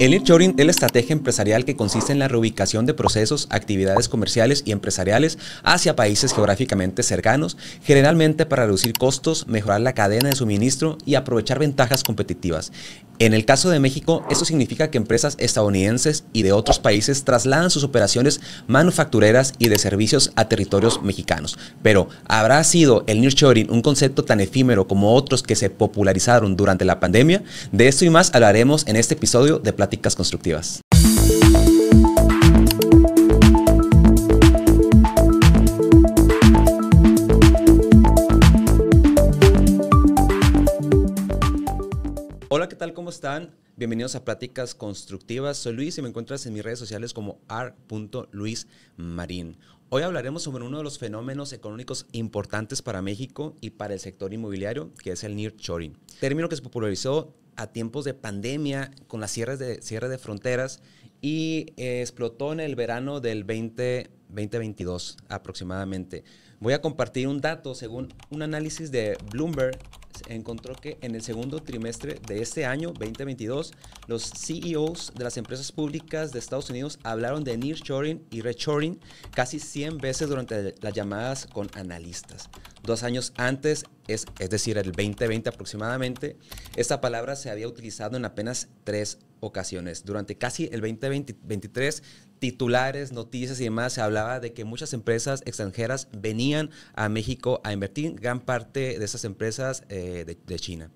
El nearshoring es la estrategia empresarial que consiste en la reubicación de procesos, actividades comerciales y empresariales hacia países geográficamente cercanos, generalmente para reducir costos, mejorar la cadena de suministro y aprovechar ventajas competitivas. En el caso de México, esto significa que empresas estadounidenses y de otros países trasladan sus operaciones manufactureras y de servicios a territorios mexicanos. Pero, ¿habrá sido el nearshoring un concepto tan efímero como otros que se popularizaron durante la pandemia? De esto y más hablaremos en este episodio de Pláticas Constructivas. Hola, ¿qué tal? ¿Cómo están? Bienvenidos a Pláticas Constructivas. Soy Luis y me encuentras en mis redes sociales como art.luismarin. Hoy hablaremos sobre uno de los fenómenos económicos importantes para México y para el sector inmobiliario, que es el nearshoring. Término que se popularizó a tiempos de pandemia con las cierre de fronteras y explotó en el verano del 2022 aproximadamente. Voy a compartir un dato. Según un análisis de Bloomberg, encontró que en el segundo trimestre de este año, 2022, los CEOs de las empresas públicas de Estados Unidos hablaron de nearshoring y reshoring casi 100 veces durante las llamadas con analistas. 2 años antes, es decir, el 2020 aproximadamente, esta palabra se había utilizado en apenas 3 ocasiones. Durante casi el 2023, titulares, noticias y demás, se hablaba de que muchas empresas extranjeras venían a México a invertir, gran parte de esas empresas de China.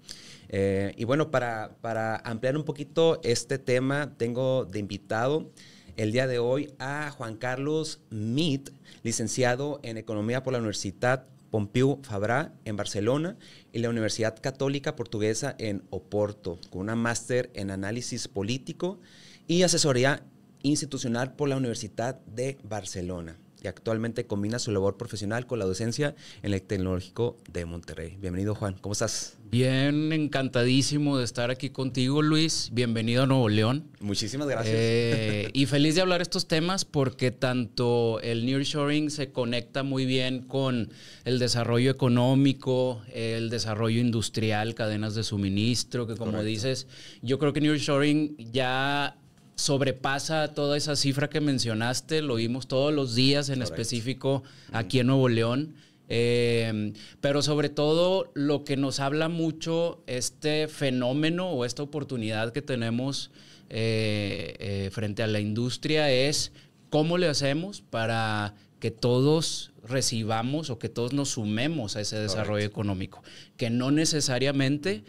Y bueno, para ampliar un poquito este tema, tengo de invitado el día de hoy a Juan Carlos Mit, licenciado en Economía por la Universitat Pompeu Fabra en Barcelona y la Universidad Católica Portuguesa en Oporto, con una máster en Análisis Político y Asesoría Institucional por la Universidad de Barcelona. Y actualmente combina su labor profesional con la docencia en el Tecnológico de Monterrey. Bienvenido, Juan. ¿Cómo estás? Bien, encantadísimo de estar aquí contigo, Luis. Bienvenido a Nuevo León. Muchísimas gracias. Y feliz de hablar estos temas porque tanto el nearshoring se conecta muy bien con el desarrollo económico, el desarrollo industrial, cadenas de suministro, que como Correcto. dices, yo creo que nearshoring ya sobrepasa toda esa cifra que mencionaste, lo vimos todos los días, en Correcto. específico aquí en Nuevo León. Pero sobre todo lo que nos habla mucho este fenómeno o esta oportunidad que tenemos frente a la industria es cómo le hacemos para que todos recibamos o que todos nos sumemos a ese desarrollo económico, que no necesariamente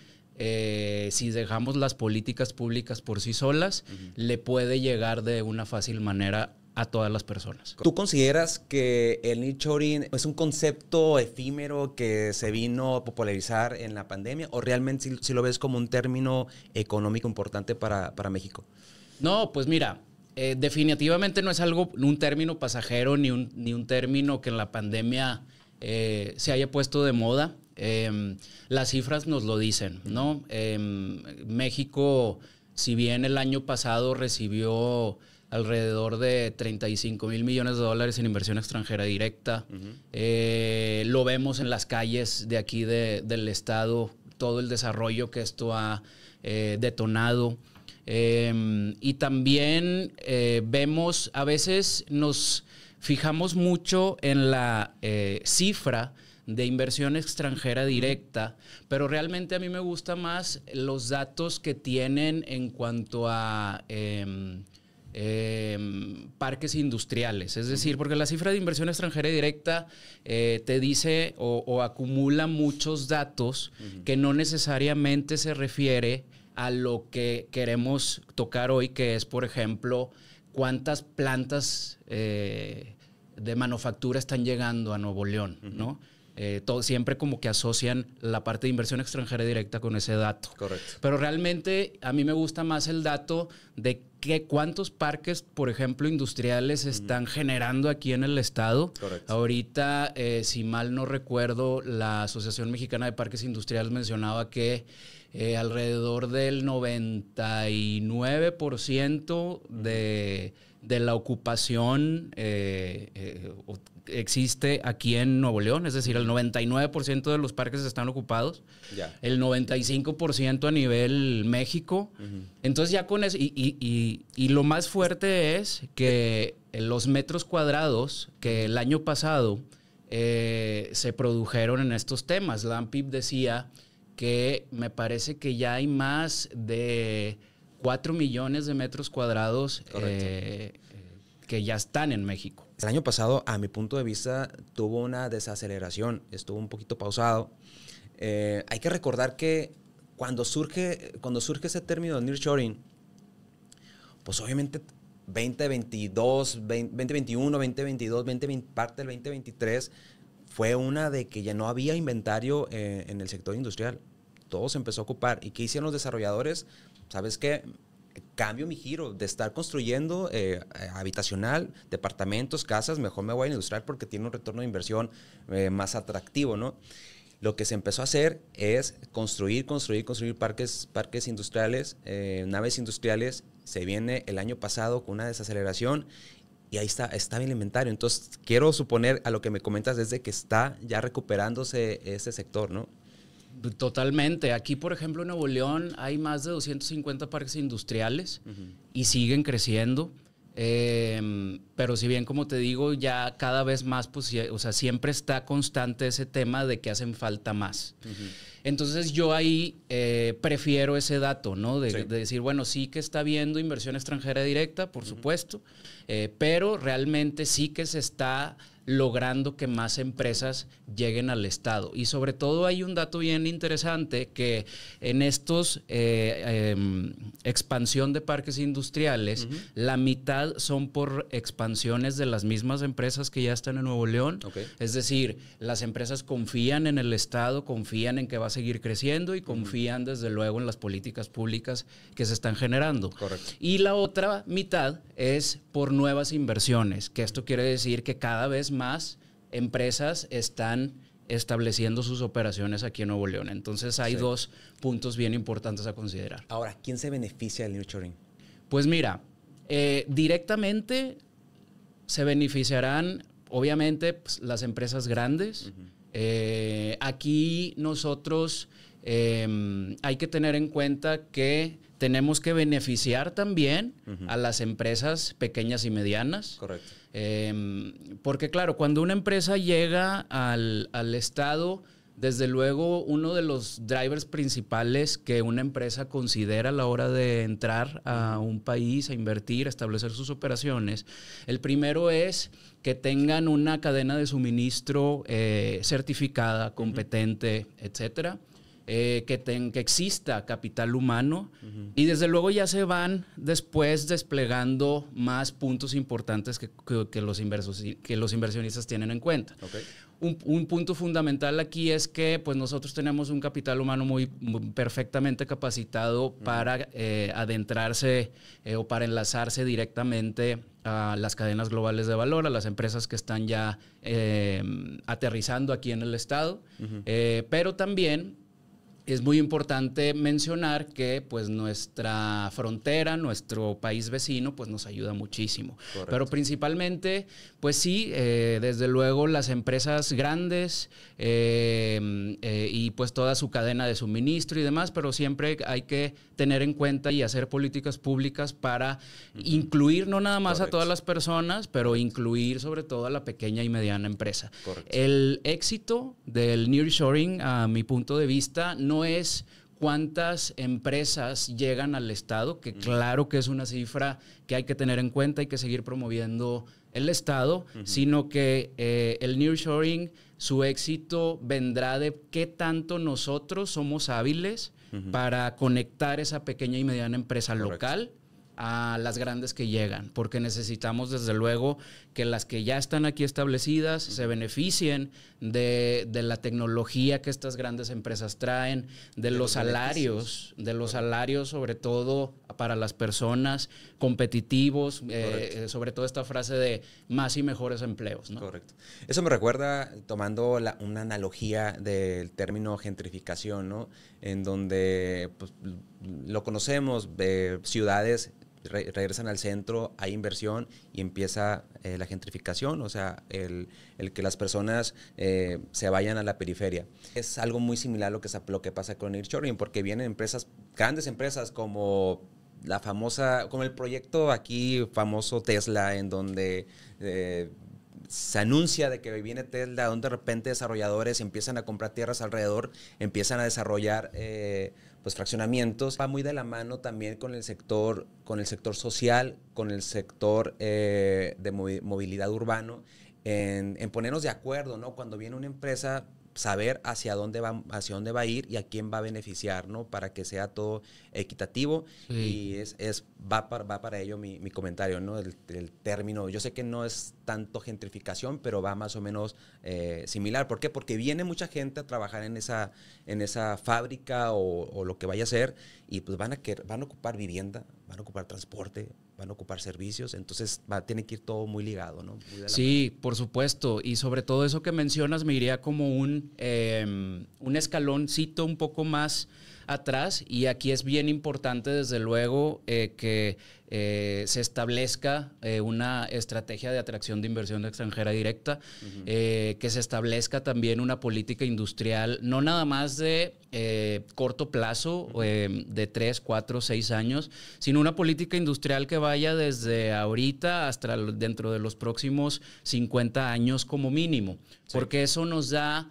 si dejamos las políticas públicas por sí solas, le puede llegar de una fácil manera a todas las personas. ¿Tú consideras que el nearshoring es un concepto efímero que se vino a popularizar en la pandemia o realmente sí lo ves como un término económico importante para México? No, pues mira, definitivamente no es un término pasajero ni un término que en la pandemia se haya puesto de moda. Las cifras nos lo dicen, ¿no? México, si bien el año pasado recibió alrededor de 35 mil millones de dólares en inversión extranjera directa, lo vemos en las calles de aquí del estado, todo el desarrollo que esto ha detonado. Y también vemos, a veces nos fijamos mucho en la cifra de inversión extranjera directa, pero realmente a mí me gusta más los datos que tienen en cuanto a parques industriales. Es decir, porque la cifra de inversión extranjera directa te dice o acumula muchos datos que no necesariamente se refiere a lo que queremos tocar hoy, que es, por ejemplo, cuántas plantas de manufactura están llegando a Nuevo León, ¿no? Siempre como que asocian la parte de inversión extranjera directa con ese dato. Correcto. Pero realmente a mí me gusta más el dato de cuántos parques, por ejemplo, industriales están generando aquí en el estado. Correcto. Ahorita, si mal no recuerdo, la Asociación Mexicana de Parques Industriales mencionaba que alrededor del 99% de la ocupación existe aquí en Nuevo León, es decir, el 99% de los parques están ocupados, el 95% a nivel México. Entonces ya con eso, y lo más fuerte es que los metros cuadrados que el año pasado se produjeron en estos temas. La ANPIP decía que me parece que ya hay más de 4 millones de metros cuadrados que ya están en México. El año pasado, a mi punto de vista, tuvo una desaceleración, estuvo un poquito pausado. Hay que recordar que cuando surge ese término de nearshoring, pues obviamente 2022, 2021, 2022, 2020, parte del 2023, fue una de que ya no había inventario en el sector industrial. Todo se empezó a ocupar. ¿Y qué hicieron los desarrolladores? ¿Sabes qué? Cambio mi giro de estar construyendo habitacional, departamentos, casas, mejor me voy a industrial porque tiene un retorno de inversión más atractivo, ¿no? Lo que se empezó a hacer es construir parques industriales, naves industriales. Se viene el año pasado con una desaceleración y ahí está bien el inventario. Entonces, quiero suponer a lo que me comentas desde que está ya recuperándose ese sector, ¿no? Totalmente. Aquí, por ejemplo, en Nuevo León hay más de 250 parques industriales y siguen creciendo. Pero si bien, como te digo, ya cada vez más, pues, o sea, siempre está constante ese tema de que hacen falta más. Entonces, yo ahí prefiero ese dato, ¿no? De decir, bueno, sí que está habiendo inversión extranjera directa, por supuesto, pero realmente sí que se está logrando que más empresas lleguen al estado. Y sobre todo hay un dato bien interesante que en estos expansión de parques industriales, la mitad son por expansiones de las mismas empresas que ya están en Nuevo León. Es decir, las empresas confían en el estado, confían en que va a seguir creciendo y confían desde luego en las políticas públicas que se están generando. Y la otra mitad es por nuevas inversiones, que esto quiere decir que cada vez más empresas están estableciendo sus operaciones aquí en Nuevo León. Entonces hay dos puntos bien importantes a considerar. Ahora, ¿quién se beneficia del nearshoring? Pues mira, directamente se beneficiarán obviamente pues, las empresas grandes. Aquí nosotros hay que tener en cuenta que tenemos que beneficiar también a las empresas pequeñas y medianas. Correcto. Porque claro, cuando una empresa llega al estado, desde luego uno de los drivers principales que una empresa considera a la hora de entrar a un país, a invertir, a establecer sus operaciones, el primero es que tengan una cadena de suministro certificada, competente, etcétera. Que exista capital humano y desde luego ya se van después desplegando más puntos importantes que los inversionistas tienen en cuenta. Un punto fundamental aquí es que pues, nosotros tenemos un capital humano muy perfectamente capacitado para adentrarse o para enlazarse directamente a las cadenas globales de valor, a las empresas que están ya aterrizando aquí en el estado, pero también es muy importante mencionar que pues, nuestra frontera, nuestro país vecino, pues, nos ayuda muchísimo. Correcto. Pero principalmente, pues sí, desde luego las empresas grandes y pues toda su cadena de suministro y demás, pero siempre hay que tener en cuenta y hacer políticas públicas para incluir no nada más a todas las personas, pero incluir sobre todo a la pequeña y mediana empresa. Correcto. El éxito del nearshoring, a mi punto de vista, no es cuántas empresas llegan al estado, que claro que es una cifra que hay que tener en cuenta, hay que seguir promoviendo el estado, sino que el nearshoring, su éxito vendrá de qué tanto nosotros somos hábiles para conectar esa pequeña y mediana empresa local a las grandes que llegan, porque necesitamos desde luego que las que ya están aquí establecidas se beneficien de la tecnología que estas grandes empresas traen, de los salarios, sobre todo para las personas, competitivos, sobre todo esta frase de más y mejores empleos, ¿no? Correcto. Eso me recuerda, tomando una analogía del término gentrificación, ¿no? En donde pues, lo conocemos, ciudades regresan al centro, hay inversión y empieza la gentrificación, o sea, el que las personas se vayan a la periferia. Es algo muy similar a lo que pasa con nearshoring, porque vienen empresas, grandes empresas como la famosa, como el proyecto aquí famoso Tesla, en donde se anuncia de que viene Tesla, donde de repente desarrolladores empiezan a comprar tierras alrededor, empiezan a desarrollar pues fraccionamientos. Va muy de la mano también con el sector social, con el sector de movilidad urbano, en ponernos de acuerdo, ¿no? Cuando viene una empresa, saber hacia dónde va a ir y a quién va a beneficiar, ¿no? Para que sea todo equitativo. Sí. Y va para ello mi comentario, ¿no? El término, yo sé que no es tanto gentrificación, pero va más o menos similar. ¿Por qué? Porque viene mucha gente a trabajar en esa fábrica o lo que vaya a ser, y pues van a ocupar vivienda, van a ocupar transporte, van a ocupar servicios, entonces tiene que ir todo muy ligado, ¿no? Sí, por supuesto, y sobre todo eso que mencionas me iría como un escaloncito un poco más atrás, y aquí es bien importante desde luego que se establezca una estrategia de atracción de inversión extranjera directa, que se establezca también una política industrial, no nada más de corto plazo, de 3, 4, 6 años, sino una política industrial que vaya desde ahorita hasta dentro de los próximos 50 años como mínimo, porque eso nos da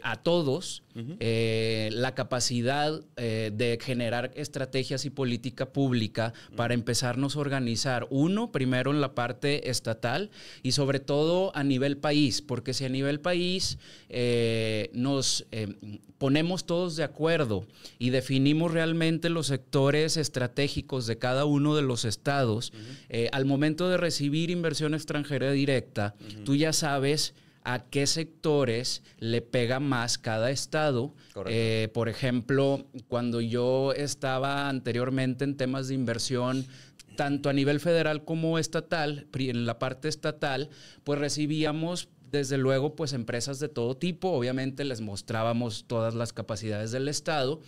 a todos la capacidad de generar estrategias y política pública para empezarnos a organizar, primero en la parte estatal y sobre todo a nivel país, porque si a nivel país nos ponemos todos de acuerdo y definimos realmente los sectores estratégicos de cada uno de los estados, al momento de recibir inversión extranjera directa, tú ya sabes a qué sectores le pega más cada estado. Por ejemplo, cuando yo estaba anteriormente en temas de inversión, tanto a nivel federal como estatal, en la parte estatal, pues recibíamos desde luego pues empresas de todo tipo, obviamente les mostrábamos todas las capacidades del estado,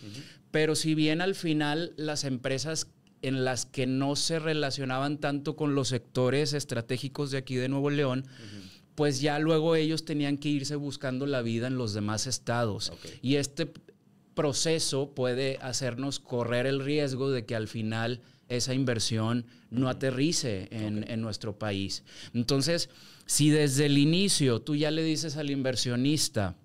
pero si bien al final las empresas en las que no se relacionaban tanto con los sectores estratégicos de aquí de Nuevo León, pues ya luego ellos tenían que irse buscando la vida en los demás estados. Y este proceso puede hacernos correr el riesgo de que al final esa inversión no aterrice en nuestro país. Entonces, si desde el inicio tú ya le dices al inversionista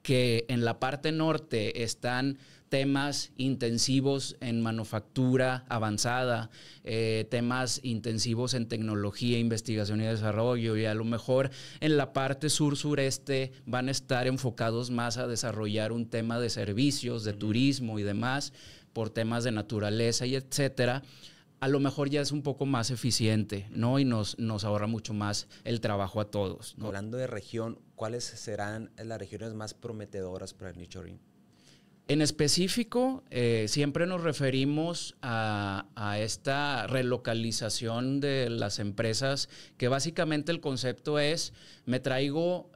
que en la parte norte están temas intensivos en manufactura avanzada, temas intensivos en tecnología, investigación y desarrollo, y a lo mejor en la parte sur-sureste van a estar enfocados más a desarrollar un tema de servicios, de turismo y demás, por temas de naturaleza y etcétera, a lo mejor ya es un poco más eficiente, ¿no? Y nos ahorra mucho más el trabajo a todos, ¿no? Hablando de región, ¿cuáles serán las regiones más prometedoras para el nearshoring? En específico, siempre nos referimos a esta relocalización de las empresas, que básicamente el concepto es, me traigo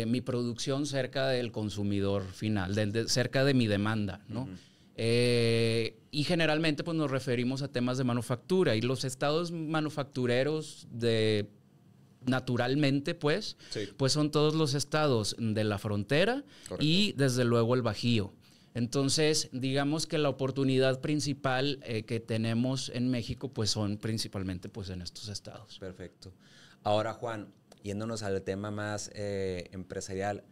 mi producción cerca del consumidor final, cerca de mi demanda, ¿no? Y generalmente pues, nos referimos a temas de manufactura, y los estados manufactureros naturalmente, pues son todos los estados de la frontera. Correcto. Y desde luego el Bajío. Entonces, digamos que la oportunidad principal que tenemos en México, pues son principalmente pues, en estos estados. Perfecto. Ahora, Juan, yéndonos al tema más empresarial,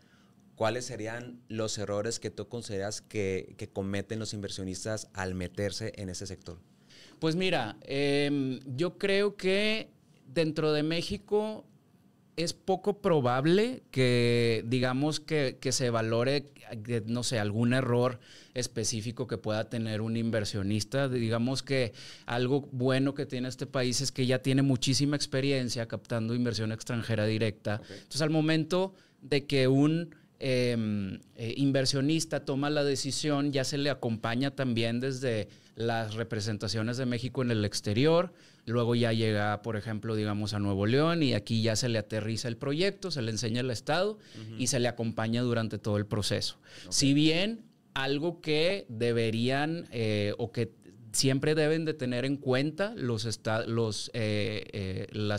¿cuáles serían los errores que tú consideras que cometen los inversionistas al meterse en ese sector? Pues mira, yo creo que dentro de México es poco probable que, digamos, que se valore, no sé, algún error específico que pueda tener un inversionista. Digamos que algo bueno que tiene este país es que ya tiene muchísima experiencia captando inversión extranjera directa. Okay. Entonces, al momento de que un inversionista toma la decisión, ya se le acompaña también desde las representaciones de México en el exterior. Luego ya llega, por ejemplo, digamos, a Nuevo León y aquí ya se le aterriza el proyecto, se le enseña el estado y se le acompaña durante todo el proceso. Okay. Si bien algo que deberían o que siempre deben de tener en cuenta las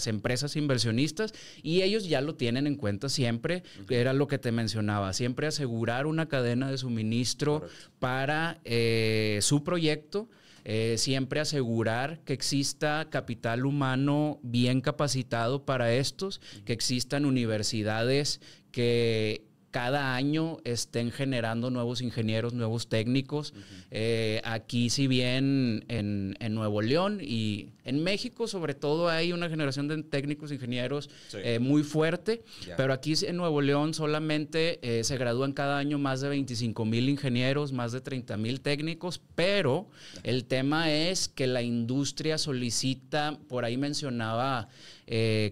empresas inversionistas, y ellos ya lo tienen en cuenta siempre, que era lo que te mencionaba, siempre asegurar una cadena de suministro. Correcto. Para su proyecto, siempre asegurar que exista capital humano bien capacitado para estos, que existan universidades que cada año estén generando nuevos ingenieros, nuevos técnicos. Aquí, si bien en Nuevo León y en México, sobre todo, hay una generación de técnicos, ingenieros muy fuerte, pero aquí en Nuevo León solamente se gradúan cada año más de 25,000 ingenieros, más de 30,000 técnicos, pero el tema es que la industria solicita, por ahí mencionaba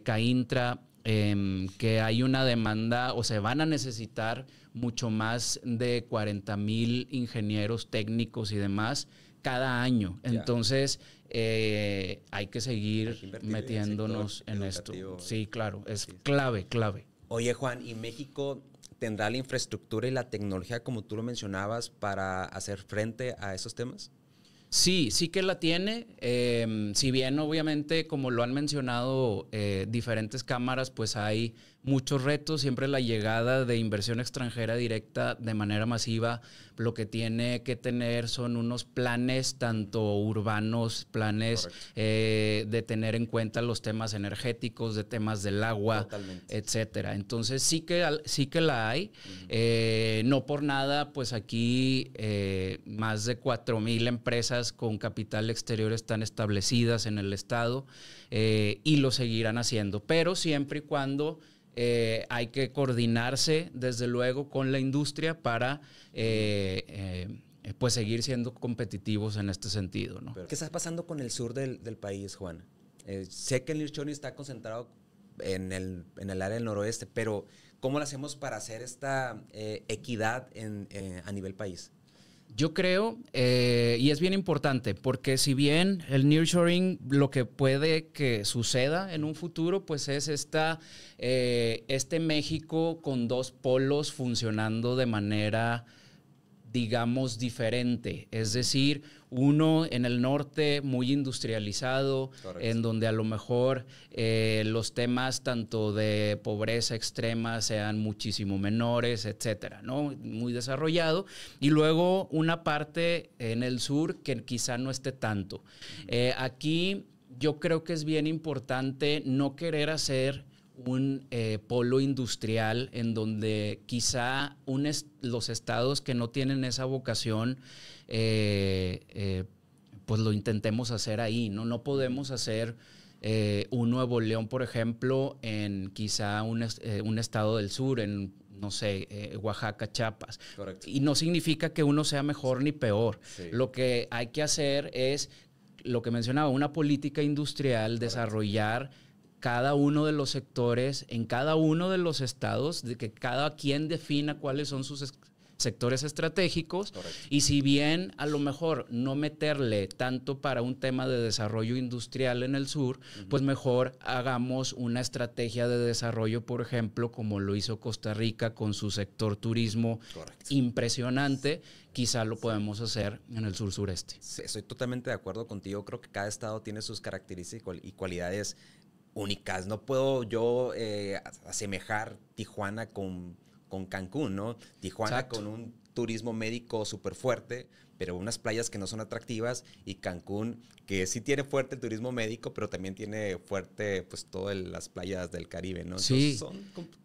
Caintra, que hay una demanda o se van a necesitar mucho más de 40,000 ingenieros técnicos y demás cada año. Entonces, hay que seguir metiéndonos en esto. Sí, claro, es clave. Oye, Juan, ¿y México tendrá la infraestructura y la tecnología, como tú lo mencionabas, para hacer frente a esos temas? Sí que la tiene. Si bien obviamente, como lo han mencionado diferentes cámaras, pues hay muchos retos. Siempre la llegada de inversión extranjera directa de manera masiva, lo que tiene que tener son unos planes, tanto urbanos, planes de tener en cuenta los temas energéticos, de temas del agua, etcétera. Entonces sí que la hay. No por nada, pues aquí más de 4,000 empresas con capital exterior están establecidas en el estado y lo seguirán haciendo, pero siempre y cuando hay que coordinarse desde luego con la industria para pues seguir siendo competitivos en este sentido, ¿no? ¿Qué está pasando con el sur del país, Juan? Sé que el nearshoring está concentrado en el área del noroeste, pero ¿cómo lo hacemos para hacer esta equidad a nivel país? Yo creo, y es bien importante, porque si bien el nearshoring, lo que puede que suceda en un futuro, pues es este México con dos polos funcionando de manera, digamos, diferente. Es decir, uno en el norte muy industrializado, en donde a lo mejor los temas tanto de pobreza extrema sean muchísimo menores, etcétera, ¿no? Muy desarrollado. Y luego una parte en el sur que quizá no esté tanto. Aquí yo creo que es bien importante no querer hacer un polo industrial en donde quizá los estados que no tienen esa vocación pues lo intentemos hacer ahí, ¿no? No podemos hacer un Nuevo León, por ejemplo, en quizá un estado del sur, en, no sé, Oaxaca, Chiapas. Correcto. Y no significa que uno sea mejor ni peor. Sí. Lo que hay que hacer es, lo que mencionaba, una política industrial, desarrollar cada uno de los sectores en cada uno de los estados, de que cada quien defina cuáles son sus sectores estratégicos. Correcto. Y si bien a lo mejor no meterle tanto para un tema de desarrollo industrial en el sur, pues mejor hagamos una estrategia de desarrollo, por ejemplo, como lo hizo Costa Rica con su sector turismo. Correcto. Impresionante. Quizá lo podemos hacer en el sur-sureste. Sí, estoy totalmente de acuerdo contigo. Creo que cada estado tiene sus características y cualidades únicas. No puedo yo asemejar Tijuana con Cancún, ¿no? Tijuana Exacto. con un turismo médico súper fuerte, pero unas playas que no son atractivas, y Cancún que sí tiene fuerte el turismo médico, pero también tiene fuerte pues todas las playas del Caribe, ¿no? Sí. Entonces, son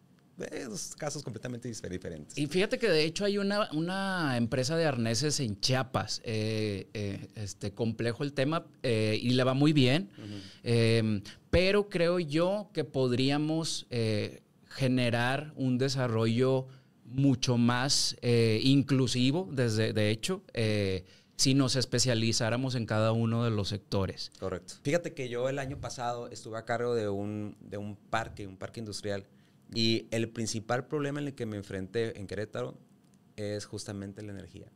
dos casos completamente diferentes. Y fíjate que de hecho hay una empresa de arneses en Chiapas, complejo el tema, y le va muy bien. Pero creo yo que podríamos generar un desarrollo mucho más inclusivo, de hecho, si nos especializáramos en cada uno de los sectores. Correcto. Fíjate que yo el año pasado estuve a cargo de un parque industrial, y el principal problema en el que me enfrenté en Querétaro es justamente la energía.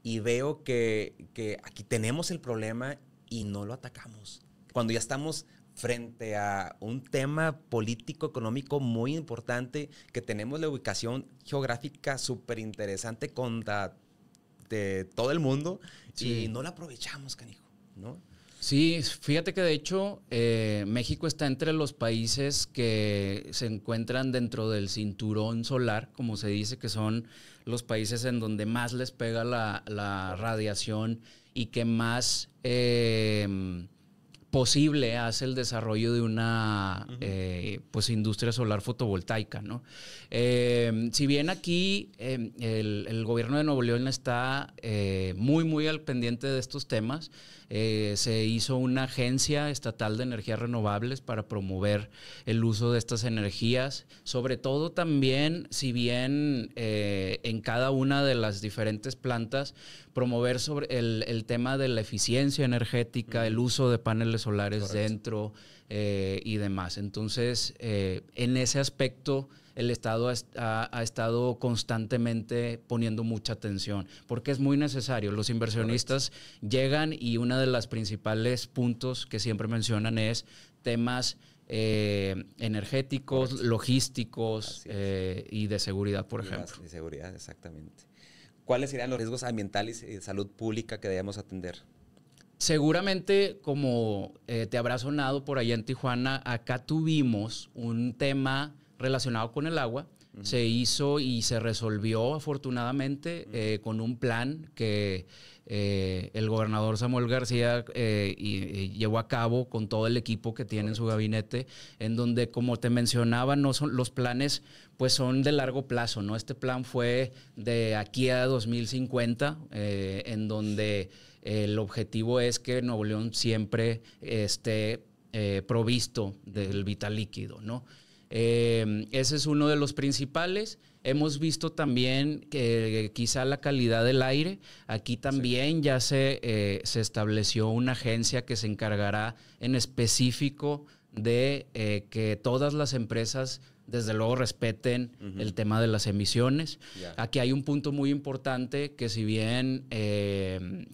Y veo que aquí tenemos el problema y no lo atacamos. Cuando ya estamos frente a un tema político, económico muy importante, que tenemos la ubicación geográfica súper interesante contra de todo el mundo, sí, y no la aprovechamos, canijo, ¿no? Sí, fíjate que de hecho México está entre los países que se encuentran dentro del cinturón solar, como se dice, que son los países en donde más les pega la radiación y que más posible hace el desarrollo de una pues industria solar fotovoltaica, ¿no? Si bien aquí el gobierno de Nuevo León está muy al pendiente de estos temas, se hizo una agencia estatal de energías renovables para promover el uso de estas energías, sobre todo también, si bien en cada una de las diferentes plantas, promover sobre el tema de la eficiencia energética, el uso de paneles solares dentro y demás. Entonces, en ese aspecto, el Estado ha estado constantemente poniendo mucha atención, porque es muy necesario. Los inversionistas llegan y uno de los principales puntos que siempre mencionan es temas energéticos, logísticos y de seguridad, por ejemplo. De seguridad, exactamente. ¿Cuáles serían los riesgos ambientales y de salud pública que debemos atender? Seguramente, como te habrá sonado por allá en Tijuana, acá tuvimos un tema relacionado con el agua. Se hizo y se resolvió afortunadamente con un plan que el gobernador Samuel García llevó a cabo con todo el equipo que tiene en su gabinete, en donde, como te mencionaba, no son los planes, pues son de largo plazo, ¿no? Este plan fue de aquí a 2050, en donde el objetivo es que Nuevo León siempre esté provisto del vital líquido, ¿no? Ese es uno de los principales. Hemos visto también que quizá la calidad del aire. Aquí también ya se estableció una agencia que se encargará en específico de que todas las empresas, desde luego, respeten el tema de las emisiones. Aquí hay un punto muy importante, que si bien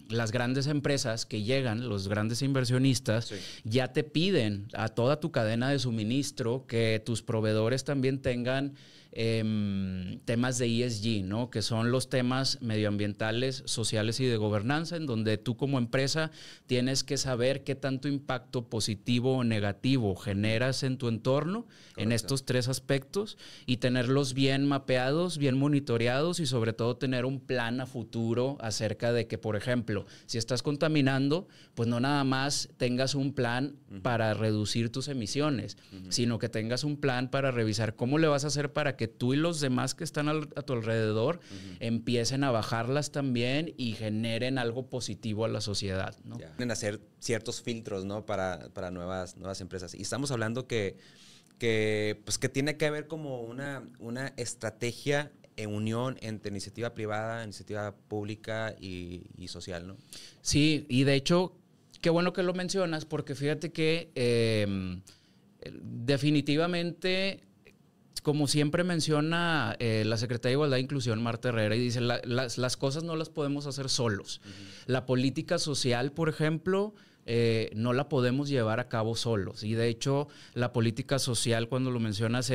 las grandes empresas que llegan, los grandes inversionistas, ya te piden a toda tu cadena de suministro que tus proveedores también tengan temas de ESG, ¿no? Que son los temas medioambientales, sociales y de gobernanza, en donde tú como empresa tienes que saber qué tanto impacto positivo o negativo generas en tu entorno. Correcto. En estos tres aspectos, y tenerlos bien mapeados, bien monitoreados, y sobre todo tener un plan a futuro acerca de que, por ejemplo, si estás contaminando, pues no nada más tengas un plan para reducir tus emisiones, sino que tengas un plan para revisar cómo le vas a hacer para que tú y los demás que están a tu alrededor empiecen a bajarlas también y generen algo positivo a la sociedad, ¿no? Pueden hacer ciertos filtros, ¿no? para nuevas empresas. Y estamos hablando que tiene que haber como una estrategia en unión entre iniciativa privada, iniciativa pública y social, ¿no? Sí, y de hecho, qué bueno que lo mencionas, porque fíjate que definitivamente, como siempre menciona la Secretaria de Igualdad e Inclusión, Marta Herrera, y dice, las cosas no las podemos hacer solos. La política social, por ejemplo, no la podemos llevar a cabo solos. Y de hecho, la política social, cuando lo mencionas,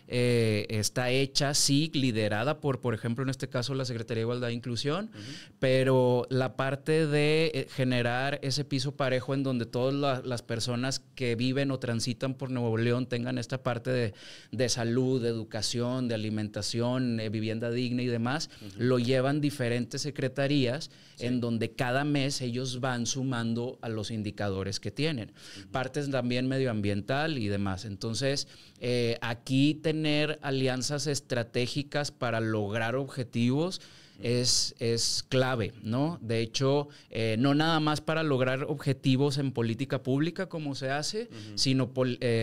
está hecha, sí, liderada por ejemplo, en este caso, la Secretaría de Igualdad e Inclusión, pero la parte de generar ese piso parejo en donde todas las personas que viven o transitan por Nuevo León tengan esta parte de salud, de educación, de alimentación, vivienda digna y demás, lo llevan diferentes secretarías en donde cada mes ellos van sumando a los indicadores que tienen. Partes también medioambiental y demás. Entonces, aquí tener alianzas estratégicas para lograr objetivos es clave, ¿no? De hecho, no nada más para lograr objetivos en política pública como se hace, sino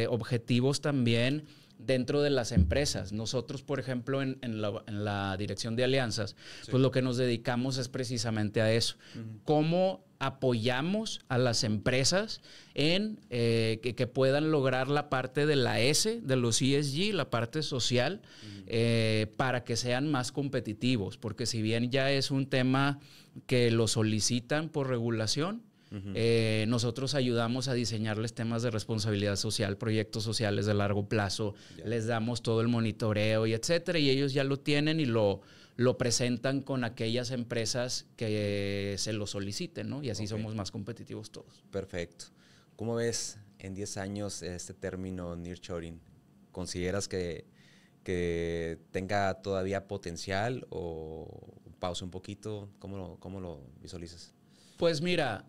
objetivos también dentro de las empresas. Nosotros, por ejemplo, en la dirección de alianzas, pues lo que nos dedicamos es precisamente a eso. ¿Cómo apoyamos a las empresas en que puedan lograr la parte de la S, de los ESG, la parte social, para que sean más competitivos? Porque si bien ya es un tema que lo solicitan por regulación, nosotros ayudamos a diseñarles temas de responsabilidad social, proyectos sociales de largo plazo, les damos todo el monitoreo y etcétera, y ellos ya lo tienen y lo presentan con aquellas empresas que se lo soliciten, ¿no? Y así somos más competitivos todos. Perfecto. ¿Cómo ves en 10 años este término nearshoring? ¿Consideras que tenga todavía potencial o pausa un poquito? ¿Cómo lo visualizas? Pues mira,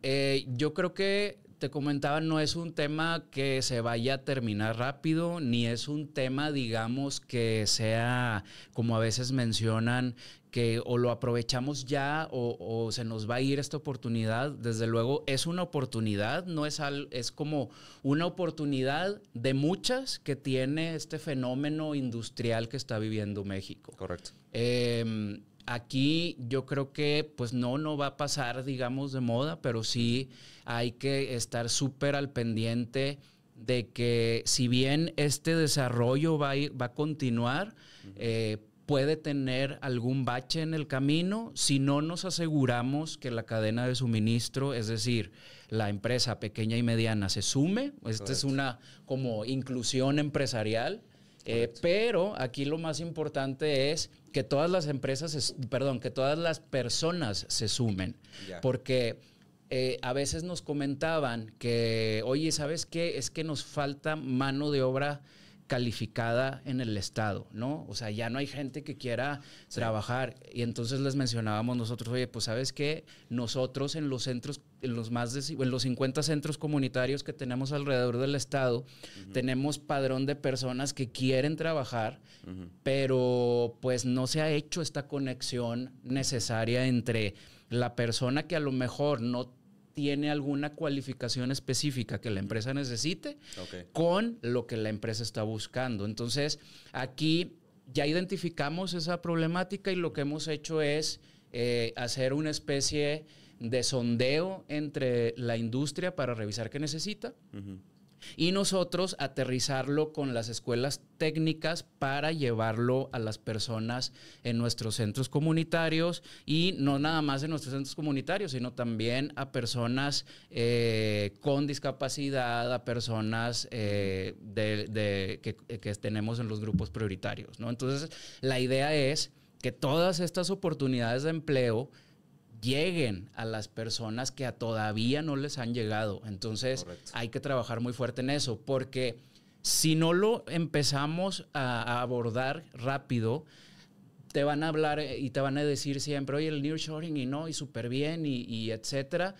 yo creo que te comentaba, no es un tema que se vaya a terminar rápido, ni es un tema, digamos, que sea, como a veces mencionan, que o lo aprovechamos ya o se nos va a ir esta oportunidad. Desde luego es una oportunidad, no es es como una oportunidad de muchas que tiene este fenómeno industrial que está viviendo México. Correcto. Aquí yo creo que pues no va a pasar, digamos, de moda, pero sí hay que estar súper al pendiente de que si bien este desarrollo va a continuar, puede tener algún bache en el camino si no nos aseguramos que la cadena de suministro, es decir, la empresa pequeña y mediana se sume. Esta es una como inclusión empresarial. Pero aquí lo más importante es que todas las empresas, que todas las personas se sumen. Porque a veces nos comentaban que, oye, ¿sabes qué? Es que nos falta mano de obra calificada en el Estado, ¿no? O sea, ya no hay gente que quiera trabajar. Y entonces les mencionábamos nosotros, oye, pues ¿sabes qué? Nosotros en los centros, en los 50 centros comunitarios que tenemos alrededor del Estado, tenemos padrón de personas que quieren trabajar, pero pues no se ha hecho esta conexión necesaria entre la persona que a lo mejor no tiene alguna cualificación específica que la empresa necesite con lo que la empresa está buscando. Entonces, aquí ya identificamos esa problemática y lo que hemos hecho es hacer una especie de sondeo entre la industria para revisar qué necesita y nosotros aterrizarlo con las escuelas técnicas para llevarlo a las personas en nuestros centros comunitarios y no nada más en nuestros centros comunitarios, sino también a personas con discapacidad, a personas que tenemos en los grupos prioritarios, ¿no? Entonces, la idea es que todas estas oportunidades de empleo lleguen a las personas que todavía no les han llegado. Entonces, hay que trabajar muy fuerte en eso, porque si no lo empezamos a abordar rápido, te van a hablar y te van a decir siempre, oye, el nearshoring y súper bien y etcétera.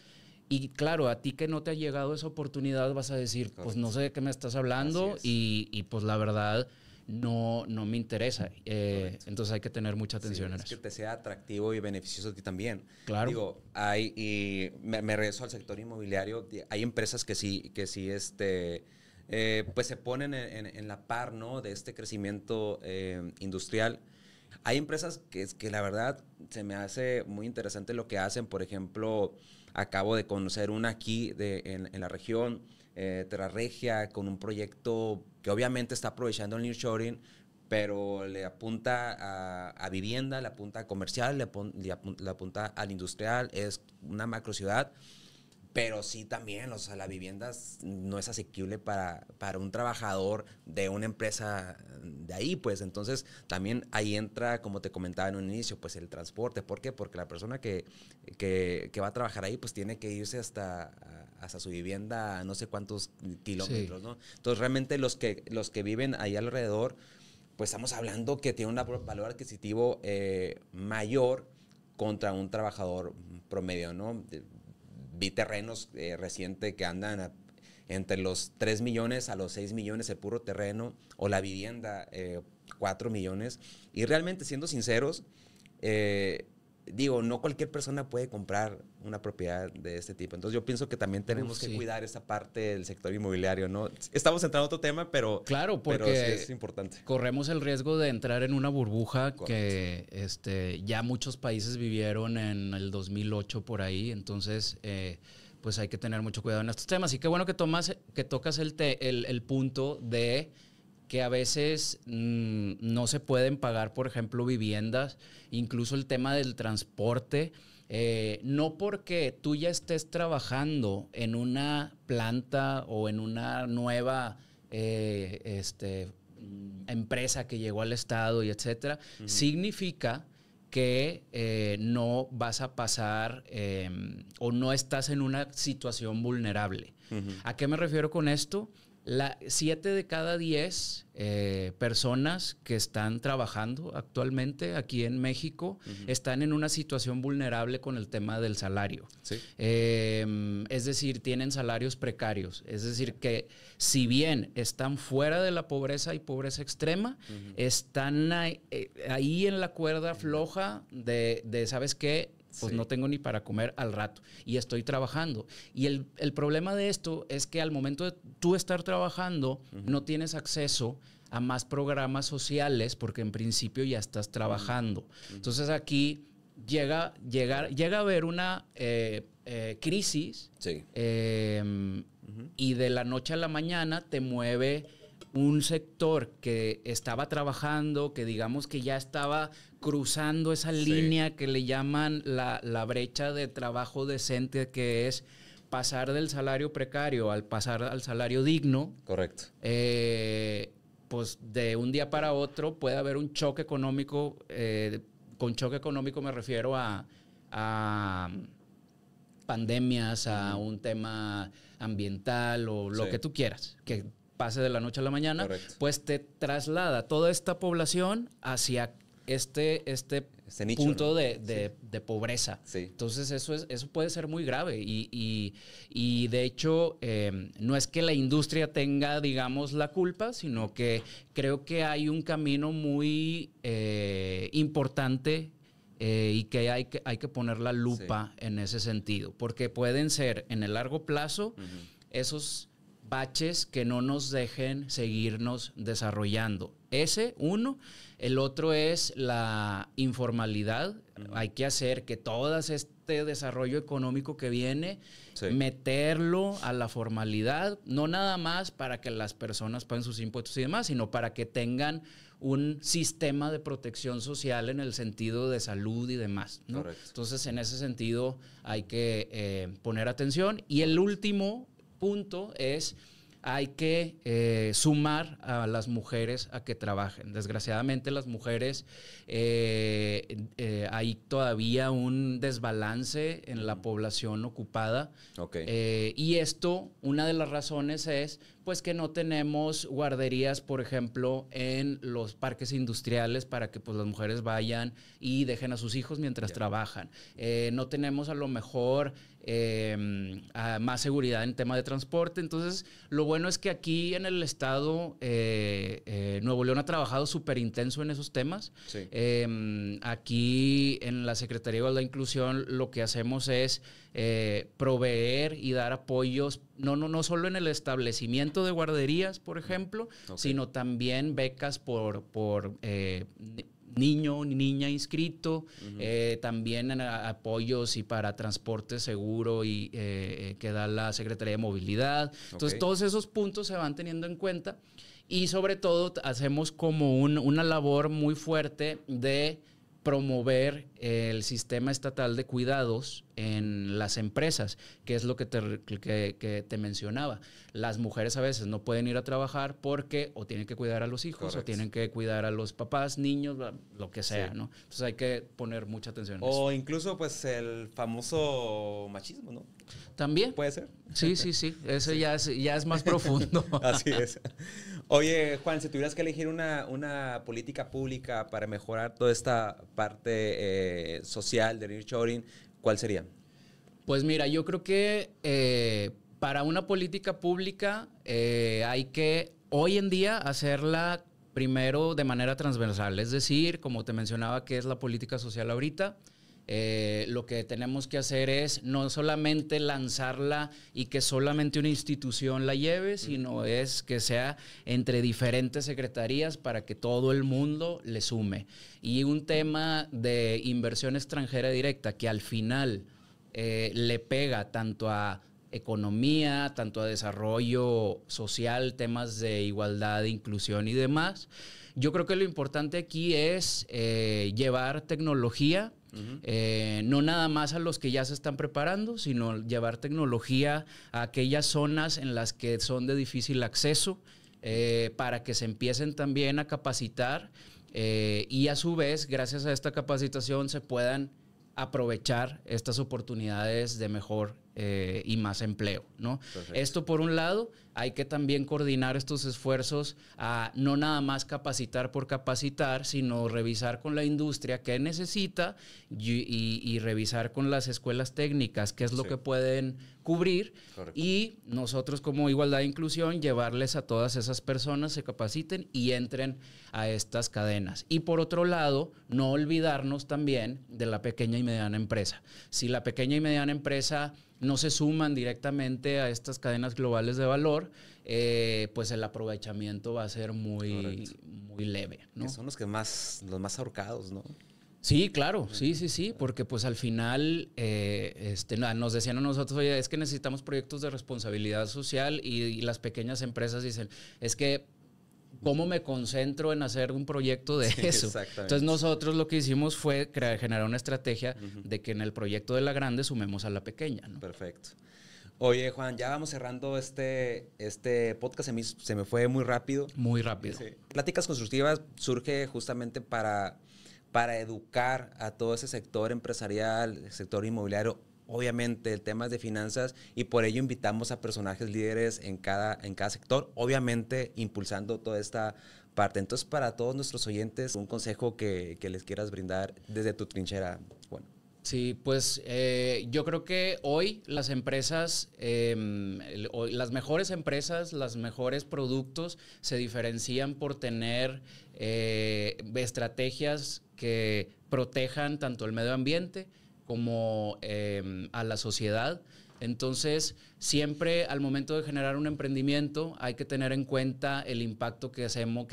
Y claro, a ti que no te ha llegado esa oportunidad vas a decir, pues no sé de qué me estás hablando y pues la verdad no me interesa. Entonces hay que tener mucha atención en eso. Que te sea atractivo y beneficioso a ti también. Claro. Digo, me regreso al sector inmobiliario. Hay empresas que sí pues se ponen en la par, ¿no? De este crecimiento industrial. Hay empresas que la verdad se me hace muy interesante lo que hacen. Por ejemplo, acabo de conocer una aquí en la región, Terraregia, con un proyecto que obviamente está aprovechando el nearshoring, pero le apunta a vivienda, le apunta a comercial, le apunta al industrial. Es una macro ciudad, pero sí también, o sea, la vivienda no es asequible para un trabajador de una empresa de ahí, pues. Entonces, también ahí entra, como te comentaba en un inicio, pues el transporte. ¿Por qué? Porque la persona que va a trabajar ahí, pues tiene que irse hasta su vivienda a no sé cuántos kilómetros, ¿no? Entonces, realmente los que viven ahí alrededor, pues estamos hablando que tiene un valor adquisitivo mayor contra un trabajador promedio, ¿no? Vi terrenos recientes que andan entre los 3 millones a los 6 millones el puro terreno, o la vivienda 4 millones. Y realmente, siendo sinceros, digo, no cualquier persona puede comprar una propiedad de este tipo. Entonces yo pienso que también tenemos que cuidar esa parte del sector inmobiliario, ¿no? Estamos entrando a otro tema, pero, claro, porque pero sí es importante. Corremos el riesgo de entrar en una burbuja. Correcto. Que ya muchos países vivieron en el 2008 por ahí. Entonces, pues hay que tener mucho cuidado en estos temas. Y qué bueno que tocas el punto de que a veces no se pueden pagar, por ejemplo, viviendas, incluso el tema del transporte, no porque tú ya estés trabajando en una planta o en una nueva empresa que llegó al estado y etcétera, significa que no vas a pasar o no estás en una situación vulnerable. ¿A qué me refiero con esto? 7 de cada 10 personas que están trabajando actualmente aquí en México están en una situación vulnerable con el tema del salario. Sí. Es decir, tienen salarios precarios. Es decir, que si bien están fuera de la pobreza y pobreza extrema, están ahí en la cuerda floja de ¿sabes qué? Pues no tengo ni para comer al rato y estoy trabajando. Y el problema de esto es que al momento de tú estar trabajando, no tienes acceso a más programas sociales porque en principio ya estás trabajando. Entonces aquí llega a haber una crisis y de la noche a la mañana te mueve un sector que estaba trabajando, que digamos que ya estaba cruzando esa línea que le llaman la brecha de trabajo decente, que es pasar del salario precario al pasar al salario digno. Correcto. Pues de un día para otro puede haber un choque económico. Con choque económico me refiero a pandemias, a un tema ambiental o lo que tú quieras, que pase de la noche a la mañana. Correcto. Pues te traslada toda esta población hacia este nicho, punto, ¿no? de pobreza. Sí. Entonces eso puede ser muy grave y de hecho no es que la industria tenga, digamos, la culpa, sino que creo que hay un camino muy importante y que hay que poner la lupa en ese sentido, porque pueden ser en el largo plazo esos baches que no nos dejen seguirnos desarrollando. Ese, uno. El otro es la informalidad. Hay que hacer que todo este desarrollo económico que viene, meterlo a la formalidad, no nada más para que las personas paguen sus impuestos y demás, sino para que tengan un sistema de protección social en el sentido de salud y demás, ¿no? Entonces, en ese sentido, hay que poner atención. Y el último punto es, hay que sumar a las mujeres a que trabajen. Desgraciadamente las mujeres, hay todavía un desbalance en la población ocupada. Y esto, una de las razones es pues que no tenemos guarderías, por ejemplo, en los parques industriales para que pues las mujeres vayan y dejen a sus hijos mientras trabajan. No tenemos a lo mejor más seguridad en tema de transporte. Entonces, lo bueno es que aquí en el estado Nuevo León ha trabajado súper intenso en esos temas. Aquí en la Secretaría de Igualdad e Inclusión lo que hacemos es proveer y dar apoyos, no solo en el establecimiento de guarderías, por ejemplo, sino también becas por niño, niña inscrito, también en apoyos y para transporte seguro y que da la Secretaría de Movilidad. Entonces, todos esos puntos se van teniendo en cuenta y sobre todo hacemos como una labor muy fuerte de promover el sistema estatal de cuidados en las empresas, que es lo que te mencionaba. Las mujeres a veces no pueden ir a trabajar porque o tienen que cuidar a los hijos o tienen que cuidar a los papás, niños, lo que sea, ¿no? Entonces hay que poner mucha atención en eso. O incluso pues el famoso machismo, ¿no? También. ¿Puede ser? Sí. Eso ya es más profundo. Así es. Oye, Juan, si tuvieras que elegir una política pública para mejorar toda esta parte social de nearshoring, ¿cuál sería? Pues mira, yo creo que para una política pública hay que hoy en día hacerla primero de manera transversal. Es decir, como te mencionaba, ¿qué es la política social ahorita? lo que tenemos que hacer es no solamente lanzarla y que solamente una institución la lleve, sino es que sea entre diferentes secretarías para que todo el mundo le sume. Y un tema de inversión extranjera directa que al final le pega tanto a economía, tanto a desarrollo social, temas de igualdad, inclusión y demás. Yo creo que lo importante aquí es llevar tecnología, no nada más a los que ya se están preparando, sino llevar tecnología a aquellas zonas en las que son de difícil acceso, para que se empiecen también a capacitar y a su vez, gracias a esta capacitación, se puedan aprovechar estas oportunidades de mejor y más empleo, ¿no? Esto por un lado, hay que también coordinar estos esfuerzos a no nada más capacitar por capacitar, sino revisar con la industria qué necesita y revisar con las escuelas técnicas qué es lo que pueden cubrir. Correcto. Y nosotros como Igualdad e Inclusión llevarles a todas esas personas, se capaciten y entren a estas cadenas. Y por otro lado, no olvidarnos también de la pequeña y mediana empresa. Si la pequeña y mediana empresa no se suman directamente a estas cadenas globales de valor, pues el aprovechamiento va a ser muy leve, ¿no? Que son los más ahorcados, ¿no? Sí, claro, sí, porque pues al final nos decían a nosotros, oye, es que necesitamos proyectos de responsabilidad social y las pequeñas empresas dicen, es que ¿cómo me concentro en hacer un proyecto de eso? Entonces nosotros lo que hicimos fue generar una estrategia de que en el proyecto de la grande sumemos a la pequeña, ¿no? Perfecto. Oye, Juan, ya vamos cerrando este podcast. Se me fue muy rápido. Muy rápido. Sí. Pláticas Constructivas surge justamente para educar a todo ese sector empresarial, el sector inmobiliario, obviamente el tema de finanzas, y por ello invitamos a personajes líderes en cada sector, obviamente impulsando toda esta parte. Entonces, para todos nuestros oyentes, un consejo que les quieras brindar desde tu trinchera, Juan. Sí, pues yo creo que hoy las empresas, las mejores empresas, los mejores productos se diferencian por tener estrategias que protejan tanto el medio ambiente como a la sociedad. Entonces, siempre al momento de generar un emprendimiento hay que tener en cuenta el impacto que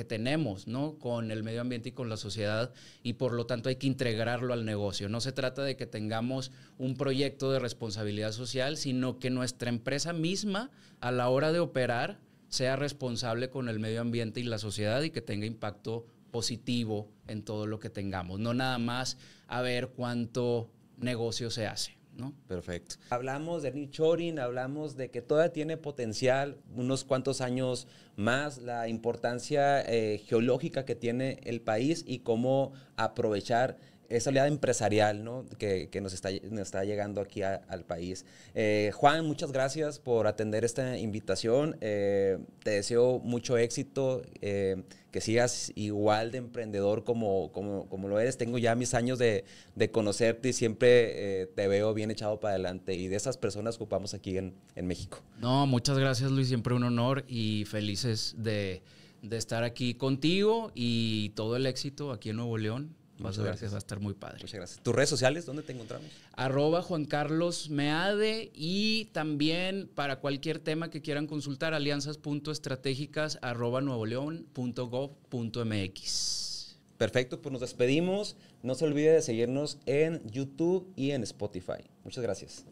tenemos, ¿no? Con el medio ambiente y con la sociedad, y por lo tanto hay que integrarlo al negocio. No se trata de que tengamos un proyecto de responsabilidad social, sino que nuestra empresa misma, a la hora de operar, sea responsable con el medio ambiente y la sociedad y que tenga impacto positivo en todo lo que tengamos. No nada más a ver cuánto negocio se hace, ¿no? Perfecto. Hablamos de nearshoring, hablamos de que todavía tiene potencial unos cuantos años más, la importancia geológica que tiene el país y cómo aprovechar esa oleada empresarial, ¿no? que nos está llegando aquí al país. Juan, muchas gracias por atender esta invitación. Te deseo mucho éxito, que sigas igual de emprendedor como lo eres. Tengo ya mis años de conocerte y siempre te veo bien echado para adelante, y de esas personas ocupamos aquí en México. No, muchas gracias, Luis, siempre un honor y felices de estar aquí contigo, y todo el éxito aquí en Nuevo León. Vas a ver que va a estar muy padre. Muchas gracias. ¿Tus redes sociales dónde te encontramos? @JuanCarlosMeade, y también para cualquier tema que quieran consultar, alianzas.estratégicas @nuevoleón.gov.mx. Perfecto, pues nos despedimos. No se olvide de seguirnos en YouTube y en Spotify. Muchas gracias.